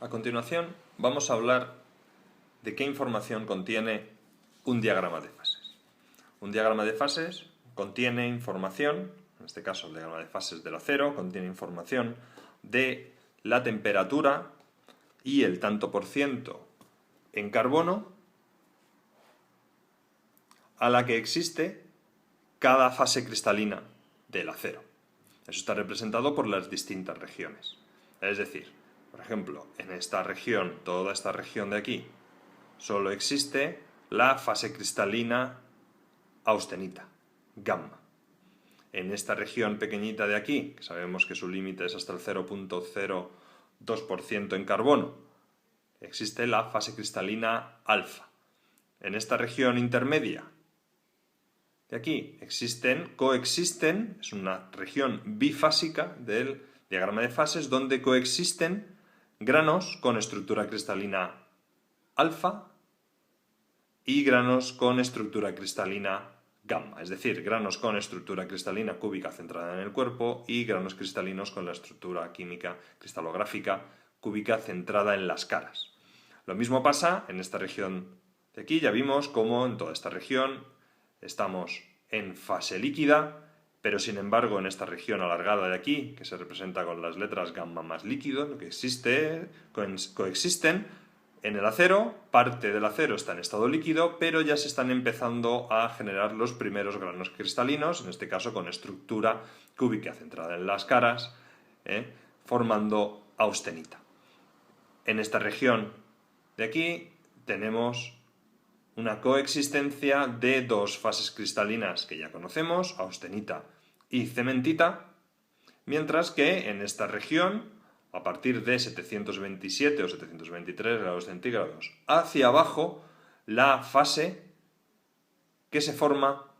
A continuación vamos a hablar de qué información contiene un diagrama de fases. Un diagrama de fases contiene información, en este caso el diagrama de fases del acero, contiene información de la temperatura y el tanto por ciento en carbono a la que existe cada fase cristalina del acero. Eso está representado por las distintas regiones. Es decir, por ejemplo, en esta región, toda esta región de aquí, solo existe la fase cristalina austenita, gamma. En esta región pequeñita de aquí, que sabemos que su límite es hasta el 0,02% en carbono, existe la fase cristalina alfa. En esta región intermedia de aquí coexisten, es una región bifásica del diagrama de fases donde coexisten granos con estructura cristalina alfa y granos con estructura cristalina gamma, es decir, granos con estructura cristalina cúbica centrada en el cuerpo y granos cristalinos con la estructura química cristalográfica cúbica centrada en las caras. Lo mismo pasa en esta región de aquí, ya vimos cómo en toda esta región estamos en fase líquida, pero sin embargo en esta región alargada de aquí, que se representa con las letras gamma más líquido, lo que coexisten en el acero, parte del acero está en estado líquido, pero ya se están empezando a generar los primeros granos cristalinos, en este caso con estructura cúbica centrada en las caras, formando austenita. En esta región de aquí tenemos una coexistencia de dos fases cristalinas que ya conocemos, austenita y cementita, mientras que en esta región, a partir de 727 o 723 grados centígrados hacia abajo, la fase que se forma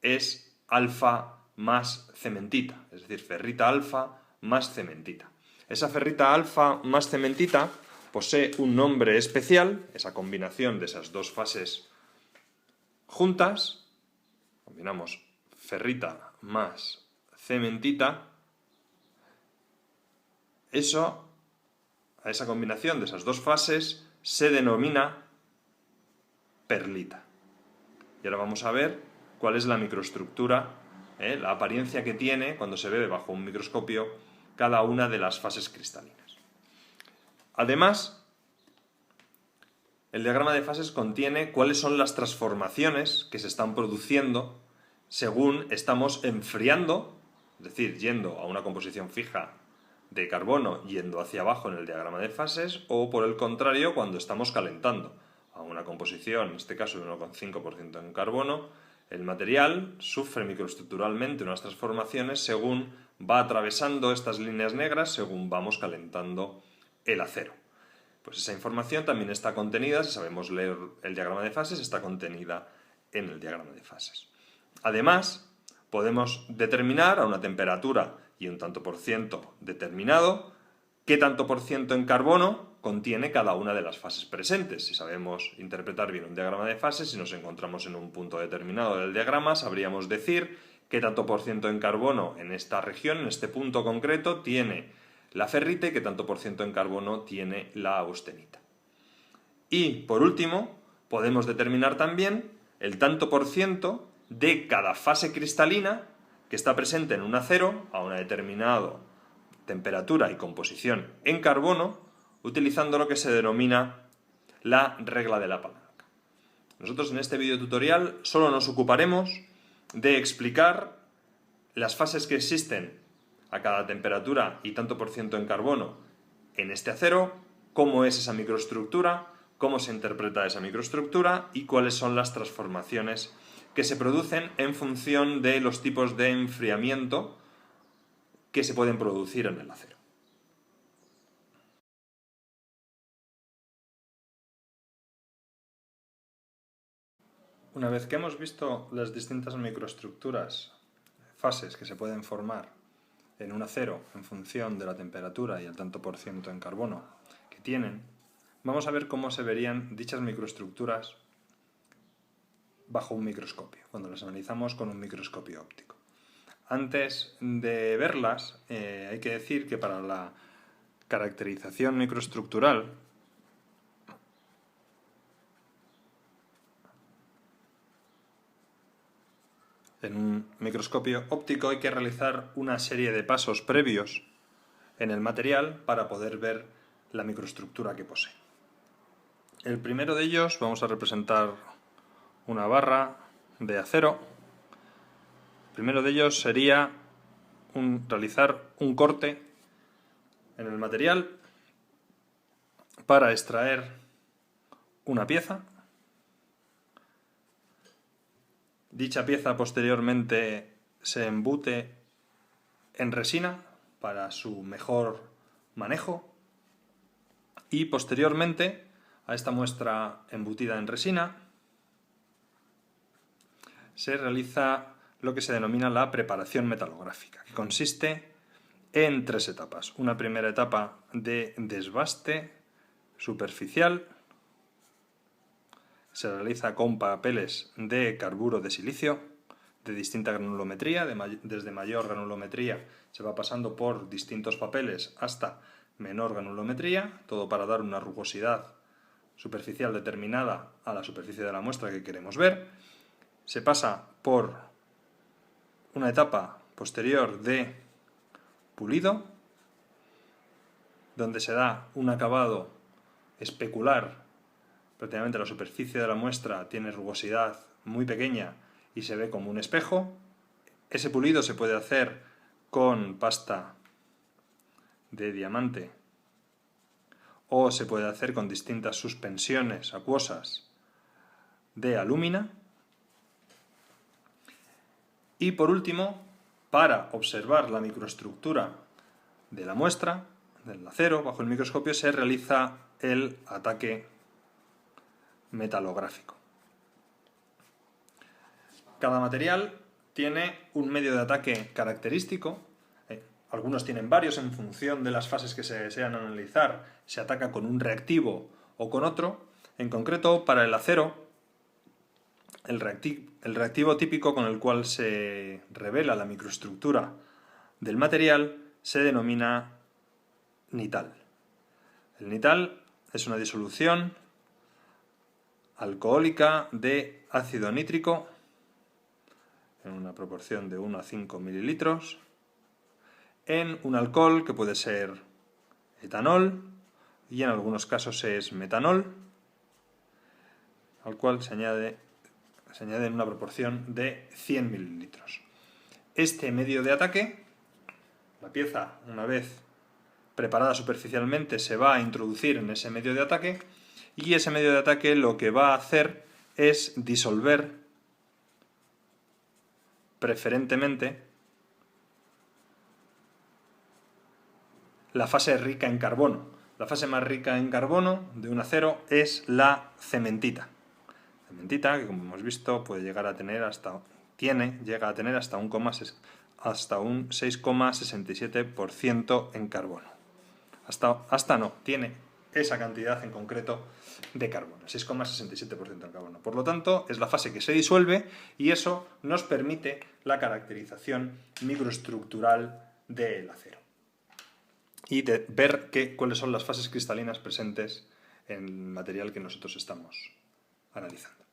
es alfa más cementita, es decir, ferrita alfa más cementita. Esa ferrita alfa más cementita posee un nombre especial, esa combinación de esas dos fases juntas, combinamos ferrita más cementita, a esa combinación de esas dos fases se denomina perlita. Y ahora vamos a ver cuál es la microestructura, la apariencia que tiene cuando se ve bajo un microscopio cada una de las fases cristalinas. Además, el diagrama de fases contiene cuáles son las transformaciones que se están produciendo según estamos enfriando, es decir, yendo a una composición fija de carbono yendo hacia abajo en el diagrama de fases, o por el contrario cuando estamos calentando a una composición, en este caso de 1,5% en carbono, el material sufre microestructuralmente unas transformaciones según va atravesando estas líneas negras según vamos calentando el acero. Pues esa información también está contenida, si sabemos leer el diagrama de fases, está contenida en el diagrama de fases. Además, podemos determinar a una temperatura y un tanto por ciento determinado qué tanto por ciento en carbono contiene cada una de las fases presentes. Si sabemos interpretar bien un diagrama de fases, si nos encontramos en un punto determinado del diagrama, sabríamos decir qué tanto por ciento en carbono en esta región, en este punto concreto, tiene la ferrita y qué tanto por ciento en carbono tiene la austenita. Y, por último, podemos determinar también el tanto por ciento de cada fase cristalina que está presente en un acero a una determinada temperatura y composición en carbono, utilizando lo que se denomina la regla de la palanca. Nosotros en este video tutorial solo nos ocuparemos de explicar las fases que existen a cada temperatura y tanto por ciento en carbono en este acero, cómo es esa microestructura, cómo se interpreta esa microestructura y cuáles son las transformaciones que se producen en función de los tipos de enfriamiento que se pueden producir en el acero. Una vez que hemos visto las distintas microestructuras, fases que se pueden formar en un acero en función de la temperatura y el tanto por ciento en carbono que tienen, vamos a ver cómo se verían dichas microestructuras bajo un microscopio, cuando las analizamos con un microscopio óptico. Antes de verlas, hay que decir que para caracterización microestructural, en un microscopio óptico hay que realizar una serie de pasos previos en el material para poder ver la microestructura que posee. El primero de ellos vamos a representar una barra de acero. El primero de ellos sería realizar un corte en el material para extraer una pieza. Dicha pieza posteriormente se embute en resina para su mejor manejo y posteriormente a esta muestra embutida en resina se realiza lo que se denomina la preparación metalográfica, que consiste en 3 etapas. Una primera etapa de desbaste superficial, se realiza con papeles de carburo de silicio de distinta granulometría, desde mayor granulometría se va pasando por distintos papeles hasta menor granulometría, todo para dar una rugosidad superficial determinada a la superficie de la muestra que queremos ver. Se pasa por una etapa posterior de pulido, donde se da un acabado especular. Prácticamente la superficie de la muestra tiene rugosidad muy pequeña y se ve como un espejo. Ese pulido se puede hacer con pasta de diamante o se puede hacer con distintas suspensiones acuosas de alúmina. Y por último, para observar la microestructura de la muestra, del acero, bajo el microscopio, se realiza el ataque metalográfico. Cada material tiene un medio de ataque característico. Algunos tienen varios en función de las fases que se desean analizar. Se ataca con un reactivo o con otro. En concreto, para el acero, el reactivo típico con el cual se revela la microestructura del material se denomina nital. El nital es una disolución alcohólica de ácido nítrico en una proporción de 1 a 5 mililitros en un alcohol que puede ser etanol y en algunos casos es metanol, al cual se añade en una proporción de 100 mililitros. Este medio de ataque, la pieza, una vez preparada superficialmente, se va a introducir en ese medio de ataque y ese medio de ataque lo que va a hacer es disolver preferentemente la fase rica en carbono. La fase más rica en carbono de un acero es la cementita. Cementita que, como hemos visto, puede llegar a tener hasta un 6,67% en carbono. Tiene esa cantidad en concreto de carbono, 6,67% en carbono. Por lo tanto, es la fase que se disuelve y eso nos permite la caracterización microestructural del acero y de ver cuáles son las fases cristalinas presentes en el material que nosotros estamos analizando.